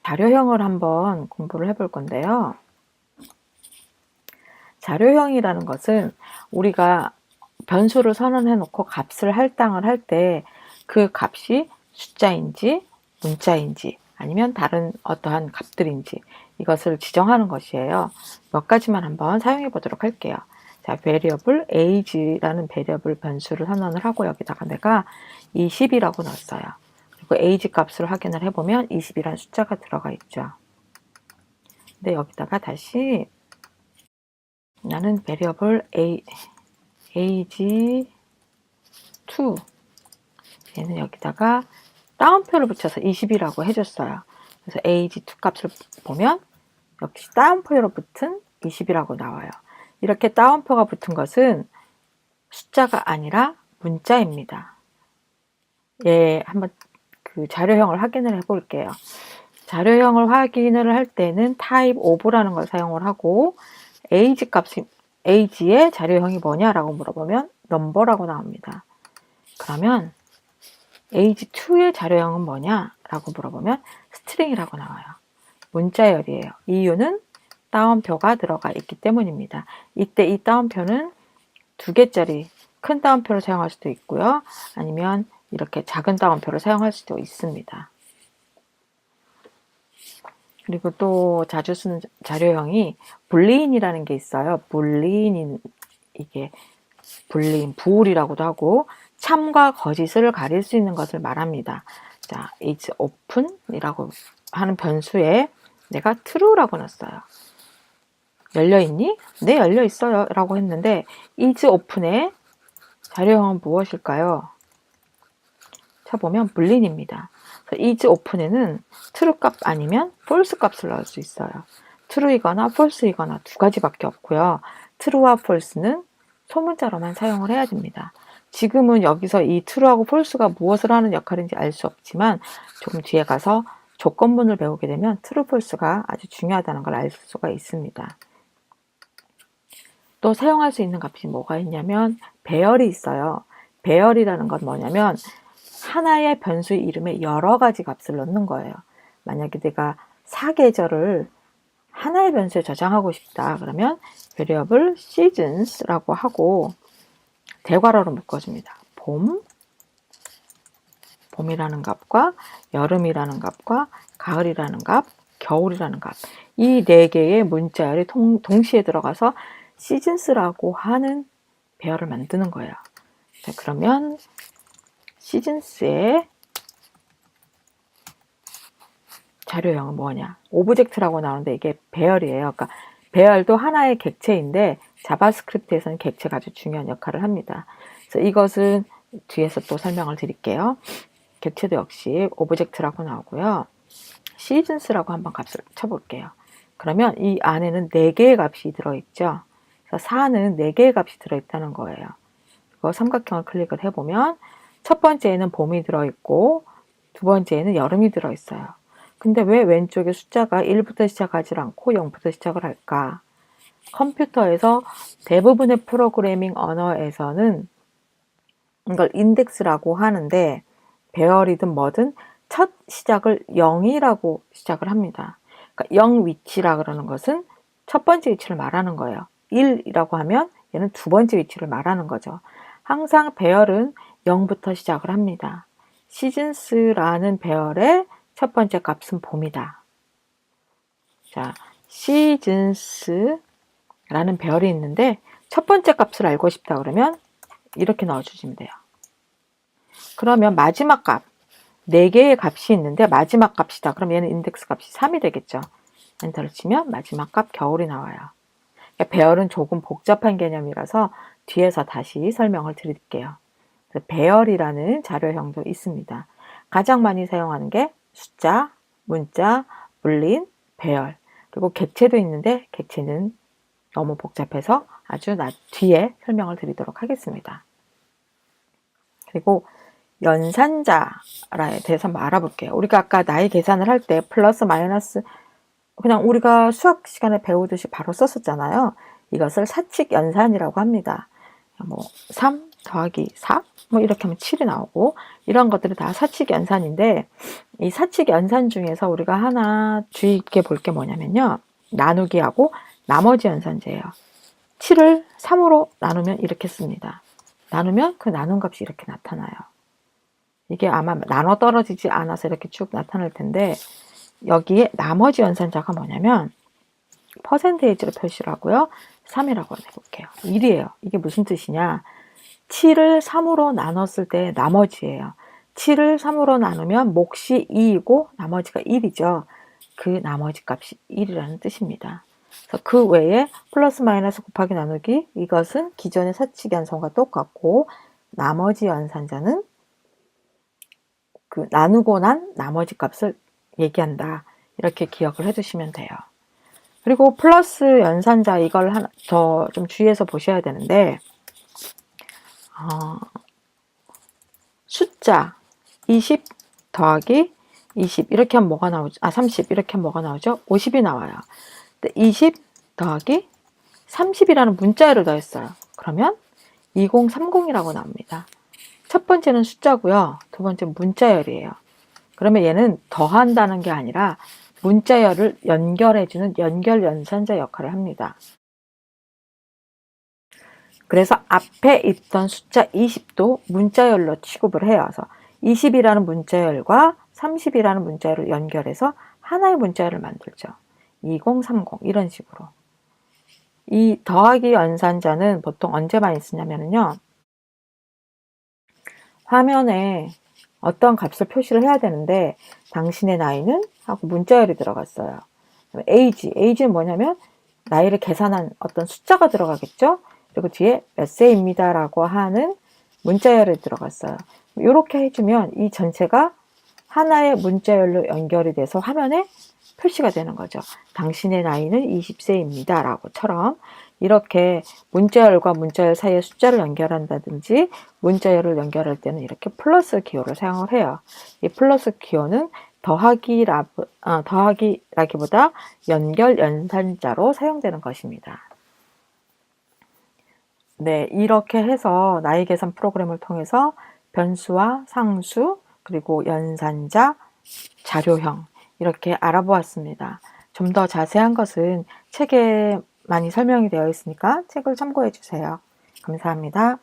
자료형을 한번 공부를 해볼 건데요. 자료형이라는 것은 우리가 변수를 선언해 놓고 값을 할당을 할 때 그 값이 숫자인지 문자인지 아니면 다른 어떠한 값들인지 이것을 지정하는 것이에요. 몇 가지만 한번 사용해 보도록 할게요. 자, variable age라는 variable 변수를 선언을 하고 여기다가 내가 20이라고 넣었어요. 그리고 age 값을 확인을 해보면 20이라는 숫자가 들어가 있죠. 근데 여기다가 다시 나는 variable age2 얘는 여기다가 따옴표를 붙여서 20이라고 해줬어요. 그래서 age2 값을 보면 역시 따옴표로 붙은 20이라고 나와요. 이렇게 따옴표가 붙은 것은 숫자가 아니라 문자입니다. 예, 한번 그 자료형을 확인을 해 볼게요. 자료형을 확인을 할 때는 type of라는 걸 사용을 하고 age 값이 age의 자료형이 뭐냐라고 물어보면 number라고 나옵니다. 그러면 age2의 자료형은 뭐냐라고 물어보면 string이라고 나와요. 문자열이에요. 이유는 따옴표가 들어가 있기 때문입니다. 이때 이 따옴표는 2개짜리 큰 따옴표를 사용할 수도 있고요. 아니면 이렇게 작은 따옴표를 사용할 수도 있습니다. 그리고 또 자주 쓰는 자료형이 불리인이라는 게 있어요. 불리인, 이게 불리인, 부울이라고도 하고 참과 거짓을 가릴 수 있는 것을 말합니다. 자, is open이라고 하는 변수에 내가 true라고 넣었어요. 열려있니? 네, 열려있어요 라고 했는데 is open의 자료형은 무엇일까요? 쳐보면 불린입니다. is open에는 true 값 아니면 false 값을 넣을 수 있어요. true이거나 false이거나 두 가지밖에 없고요. true와 false는 소문자로만 사용을 해야 됩니다. 지금은 여기서 이 true하고 false가 무엇을 하는 역할인지 알 수 없지만 조금 뒤에 가서 조건문을 배우게 되면 true, false가 아주 중요하다는 걸 알 수가 있습니다. 또 사용할 수 있는 값이 뭐가 있냐면 배열이 있어요. 배열이라는 건 뭐냐면 하나의 변수 이름에 여러 가지 값을 넣는 거예요. 만약에 내가 사계절을 하나의 변수에 저장하고 싶다 그러면 variable seasons라고 하고 대괄호로 묶어줍니다. 봄이라는 값과 여름이라는 값과 가을이라는 값, 겨울이라는 값, 이 4개의 문자열이 동시에 들어가서 seasons라고 하는 배열을 만드는 거예요. 자, 그러면 시즌스의 자료형은 뭐냐? 오브젝트라고 나오는데 이게 배열이에요. 그러니까 배열도 하나의 객체인데 자바스크립트에서는 객체가 아주 중요한 역할을 합니다. 그래서 이것은 뒤에서 또 설명을 드릴게요. 객체도 역시 오브젝트라고 나오고요. 시즌스라고 한번 값을 쳐볼게요. 그러면 이 안에는 4개의 값이 들어있죠. 그래서 4는 4개의 값이 들어있다는 거예요. 그리고 삼각형을 클릭을 해보면 첫 번째에는 봄이 들어있고 두 번째에는 여름이 들어있어요. 근데 왜 왼쪽에 숫자가 1부터 시작하지 않고 0부터 시작을 할까? 컴퓨터에서 대부분의 프로그래밍 언어에서는 이걸 인덱스라고 하는데 배열이든 뭐든 첫 시작을 0이라고 시작을 합니다. 그러니까 0 위치라 그러는 것은 첫 번째 위치를 말하는 거예요. 1이라고 하면 얘는 두 번째 위치를 말하는 거죠. 항상 배열은 0부터 시작을 합니다. 시즌스라는 배열의 첫 번째 값은 봄이다. 자, 시즌스라는 배열이 있는데 첫 번째 값을 알고 싶다 그러면 이렇게 넣어주시면 돼요. 그러면 마지막 값, 4개의 값이 있는데 마지막 값이다. 그럼 얘는 인덱스 값이 3이 되겠죠. 엔터를 치면 마지막 값 겨울이 나와요. 그러니까 배열은 조금 복잡한 개념이라서 뒤에서 다시 설명을 드릴게요. 배열이라는 자료형도 있습니다. 가장 많이 사용하는 게 숫자, 문자, 불린, 배열, 그리고 객체도 있는데 객체는 너무 복잡해서 아주 뒤에 설명을 드리도록 하겠습니다. 그리고 연산자에 대해서 한번 알아볼게요. 우리가 아까 나이 계산을 할 때 플러스 마이너스 그냥 우리가 수학 시간에 배우듯이 바로 썼었잖아요. 이것을 사칙 연산이라고 합니다. 뭐 3 더하기 4, 뭐 이렇게 하면 7이 나오고, 이런 것들이 다 사칙 연산인데, 이 사칙 연산 중에서 우리가 하나 주의 깊게 볼 게 뭐냐면요, 나누기하고 나머지 연산제예요. 7을 3으로 나누면 이렇게 씁니다. 나누면 그 나눈 값이 이렇게 나타나요. 이게 아마 나눠 떨어지지 않아서 이렇게 쭉 나타날 텐데, 여기에 나머지 연산자가 뭐냐면 퍼센테이지로 표시를 하고요. 3이라고 해볼게요. 1이에요. 이게 무슨 뜻이냐? 7을 3으로 나눴을 때 나머지예요. 7을 3으로 나누면 몫이 2이고 나머지가 1이죠. 그 나머지 값이 1이라는 뜻입니다. 그래서 그 외에 플러스 마이너스 곱하기 나누기, 이것은 기존의 사칙 연산과 똑같고, 나머지 연산자는 그 나누고 난 나머지 값을 얘기한다. 이렇게 기억을 해두시면 돼요. 그리고 플러스 연산자, 이걸 하나 더 좀 주의해서 보셔야 되는데, 숫자 20 더하기 20 이렇게 하면 뭐가 나오죠? 30 이렇게 하면 뭐가 나오죠? 50이 나와요. 근데 20 더하기 30이라는 문자열을 더했어요. 그러면 2030이라고 나옵니다. 첫 번째는 숫자고요. 두 번째는 문자열이에요. 그러면 얘는 더한다는 게 아니라 문자열을 연결해주는 연결 연산자 역할을 합니다. 그래서 앞에 있던 숫자 20도 문자열로 취급을 해요. 그래서 20이라는 문자열과 30이라는 문자열을 연결해서 하나의 문자열을 만들죠. 2030 이런 식으로. 이 더하기 연산자는 보통 언제 많이 쓰냐면요, 화면에 어떤 값을 표시를 해야 되는데 당신의 나이는 하고 문자열이 들어갔어요. age는 뭐냐면 나이를 계산한 어떤 숫자가 들어가겠죠. 그리고 뒤에 몇 세입니다 라고 하는 문자열이 들어갔어요. 이렇게 해주면 이 전체가 하나의 문자열로 연결이 돼서 화면에 표시가 되는 거죠. 당신의 나이는 20세입니다 라고처럼 이렇게 문자열과 문자열 사이에 숫자를 연결한다든지 문자열을 연결할 때는 이렇게 플러스 기호를 사용을 해요. 이 플러스 기호는 더하기라기보다 연결 연산자로 사용되는 것입니다. 네, 이렇게 해서 나이 계산 프로그램을 통해서 변수와 상수, 그리고 연산자, 자료형 이렇게 알아보았습니다. 좀 더 자세한 것은 책에 많이 설명이 되어 있으니까 책을 참고해 주세요. 감사합니다.